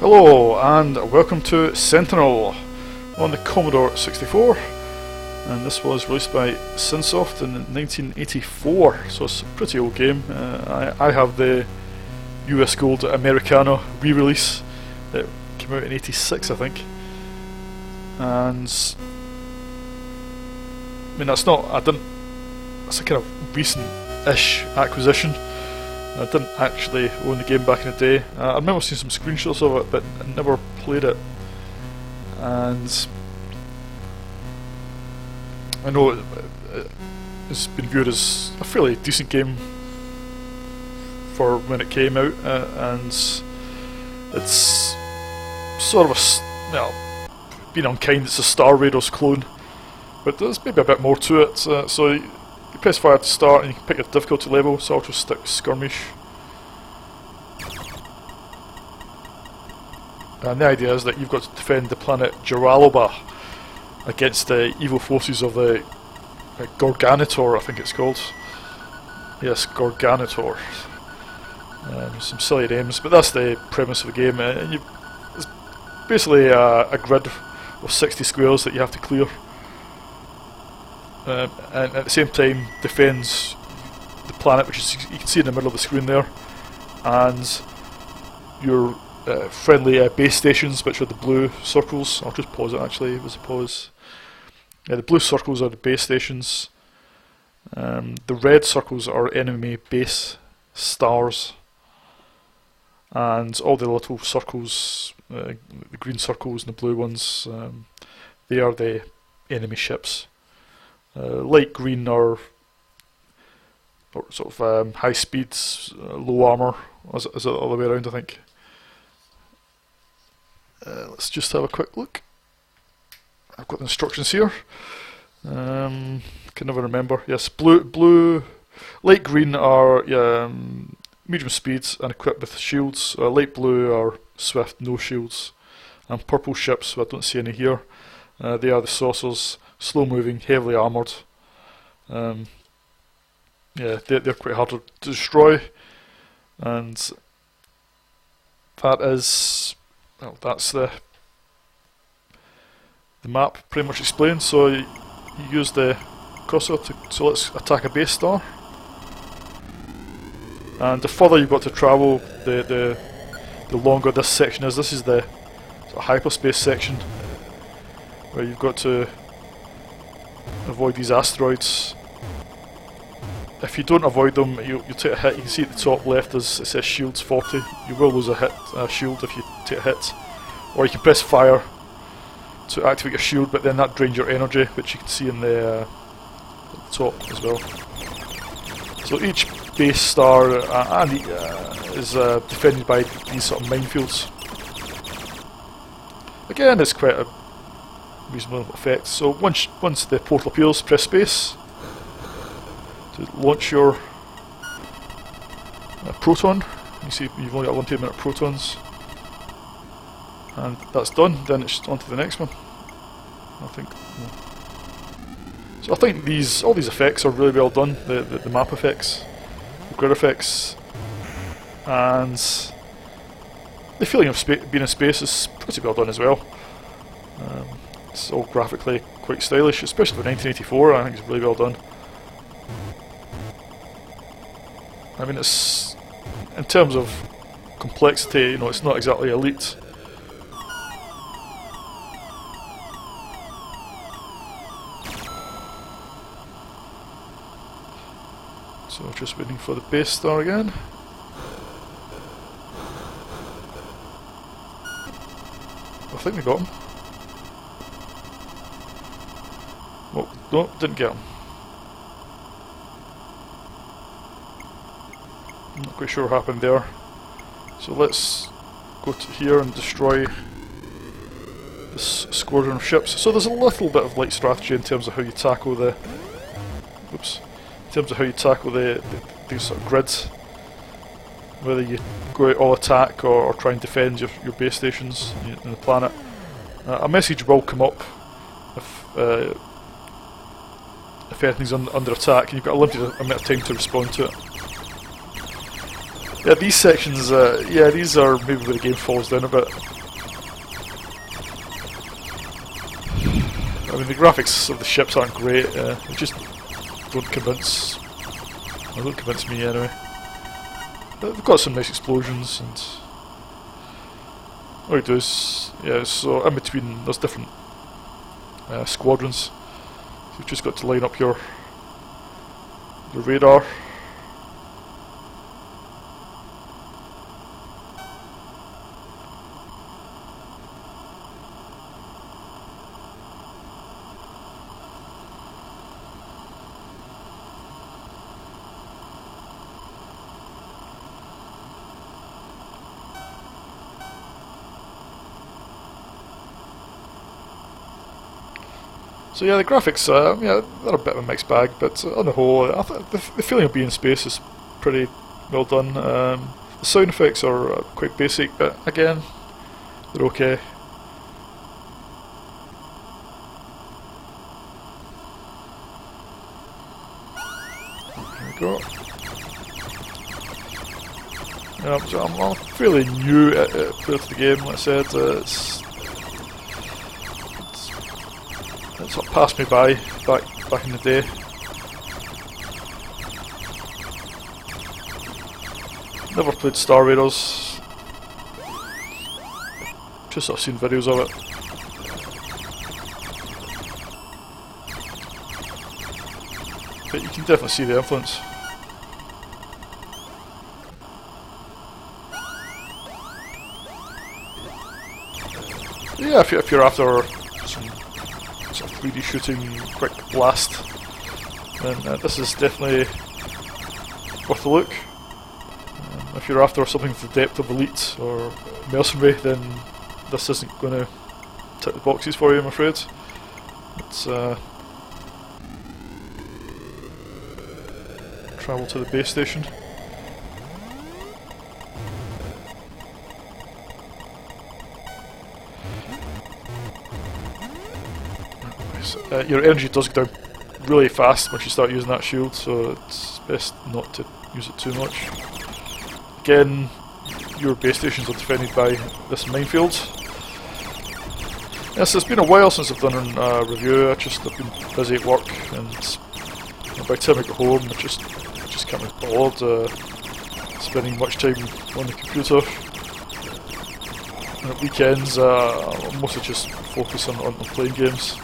Hello and welcome to Sentinel on the Commodore 64, and this was released by Synsoft in 1984, so it's a pretty old game. I have the US Gold Americana re-release that came out in 86, I think, and I mean that's a kind of recent-ish acquisition. I didn't actually own the game back in the day. I remember seeing some screenshots of it, but I never played it. And I know it's been viewed as a fairly decent game for when it came out, and it's sort of being unkind, it's a Star Raiders clone, but there's maybe a bit more to it. So you press fire to start and you can pick a difficulty level, so I'll just stick skirmish. And the idea is that you've got to defend the planet Jaraloba against the evil forces of the Gorganitor, I think it's called. Yes, Gorganitor. Some silly names, but that's the premise of the game. It's basically a grid of 60 squares that you have to clear. And at the same time defends the planet, which is, you can see in the middle of the screen there, and your friendly base stations, which are the blue circles. I'll just pause it actually, it was a pause. Yeah, the blue circles are the base stations. The red circles are enemy base stars, and all the little circles, the green circles and the blue ones, they are the enemy ships. Light green are sort of high speeds, low armour, is it the other way around, I think. Let's just have a quick look. I've got the instructions here. Can never remember. Yes, light green are medium speeds and equipped with shields. Light blue are swift, no shields. And purple ships, so I don't see any here. They are the saucers. Slow moving, heavily armoured. Yeah, they're quite hard to destroy, and that's the map pretty much explained. So you use the cursor so let's attack a base star, and the further you've got to travel, the longer this section is. This is the sort of hyperspace section where you've got to avoid these asteroids. If you don't avoid them, you'll take a hit. You can see at the top left it says shields 40. You will lose a shield if you take a hit. Or you can press fire to activate your shield, but then that drains your energy, which you can see in the top as well. So each base star is defended by these sort of minefields. Again, it's quite a reasonable effect. So once the portal appears, press space to launch your proton. You see you've only got 1 2-minute protons, and that's done. Then it's on to the next one, I think. So I think all these effects are really well done. The map effects, the grid effects, and the feeling of being in space is pretty well done as well. It's all graphically quite stylish, especially for 1984. I think it's really well done. I mean, it's, in terms of complexity, it's not exactly elite. So just waiting for the base star again. I think we got him. Oh, no, didn't get him. I'm not quite sure what happened there. So let's go to here and destroy this squadron of ships. So there's a little bit of light strategy in terms of how you tackle the these sort of grids. Whether you go out all attack or try and defend your base stations in the planet. A message will come up if anything's under attack, and you've got a limited amount of time to respond to it. Yeah, these sections, yeah, these are maybe where the game falls down a bit. I mean, the graphics of the ships aren't great, they just don't convince me anyway. But they've got some nice explosions, and what you do is, yeah, so in between there's different squadrons, so you've just got to line up your radar. So yeah, the graphics, yeah, they're a bit of a mixed bag, but on the whole, I the feeling of being in space is pretty well done. The sound effects are quite basic, but again, they're okay. There we go. Yeah, so I'm fairly new at the game, like I said. It sort of passed me by back in the day. Never played Star Raiders. Just sort of seen videos of it. But you can definitely see the influence. Yeah, if you're after some sort of 3D shooting, quick blast, then this is definitely worth a look. If you're after something to the depth of Elite or Mercenary, then this isn't going to tick the boxes for you, I'm afraid. Let's travel to the base station. Your energy does go down really fast once you start using that shield, so it's best not to use it too much. Again, your base stations are defended by this minefield. Yes, it's been a while since I've done a review. I've been busy at work, and by the time I get home, I just can't be bothered spending much time on the computer. And at weekends, I mostly just focus on playing games.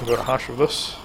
About a hash of this.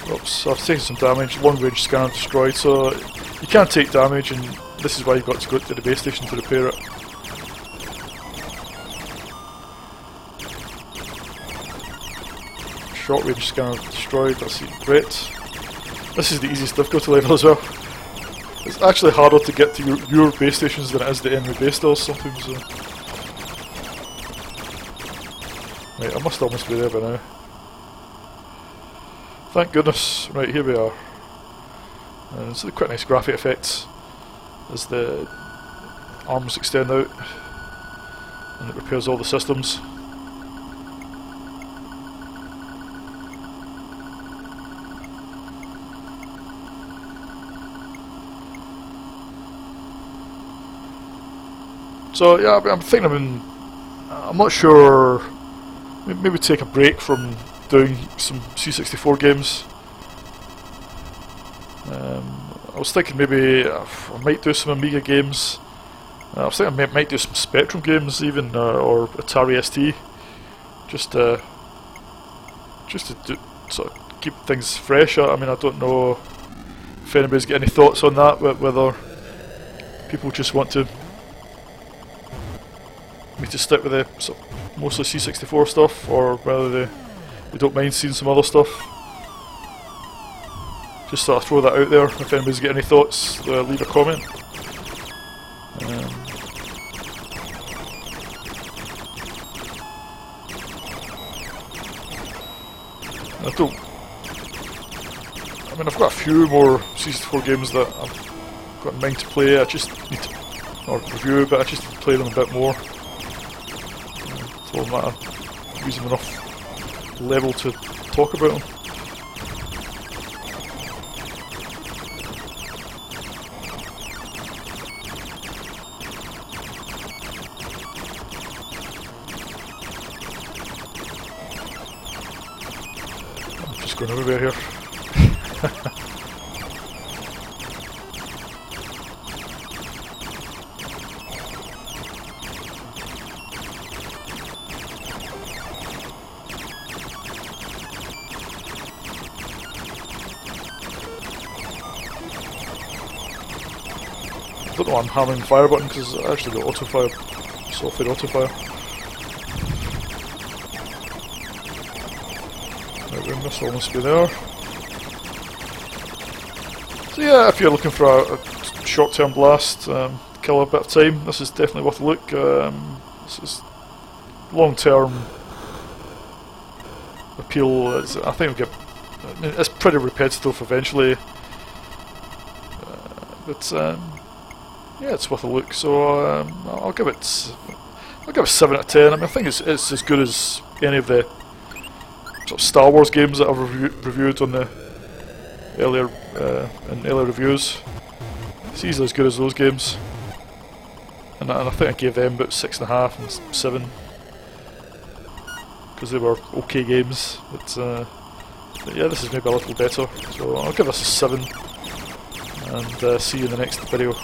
Oops, I've taken some damage, long range scanner destroyed, so you can't take damage, and this is why you've got to go to the base station to repair it. Short range scanner destroyed, that's great. This is the easiest difficulty level as well. It's actually harder to get to your base stations than it is the enemy base doors sometimes. Right, I must almost be there by now. Thank goodness. Right, here we are. And so quite nice graphic effects as the arms extend out and it repairs all the systems. So yeah, I'm thinking I'm not sure, maybe take a break from doing some C64 games. I was thinking maybe I might do some Amiga games. I was thinking I might do some Spectrum games even, or Atari ST, just to sort of keep things fresh. I mean, I don't know if anybody's got any thoughts on that, whether people just want me to stick with the sort of mostly C64 stuff, or whether they don't mind seeing some other stuff. Just sort of throw that out there. If anybody's got any thoughts, leave a comment. I don't. I mean, I've got a few more C64 games that I've got in mind to play. I just need to, or review, but I just need to play them a bit more. So I'm using enough level to talk about them. I'm just going everywhere here. I don't know why I'm hammering the fire button because I actually got auto fire, software auto fire. Right, we must almost be there. So yeah, if you're looking for a short-term blast, kill a bit of time, this is definitely worth a look. This is long-term appeal. I think it'll get. I mean, it's pretty repetitive eventually, but. Yeah, it's worth a look. So I'll give it 7 out of 10. I mean, I think it's as good as any of the sort of Star Wars games that I've reviewed on the earlier reviews. It's easily as good as those games, and I think I gave them about 6.5 and 7 because they were okay games. But yeah, this is maybe a little better. So I'll give this a 7, and see you in the next video.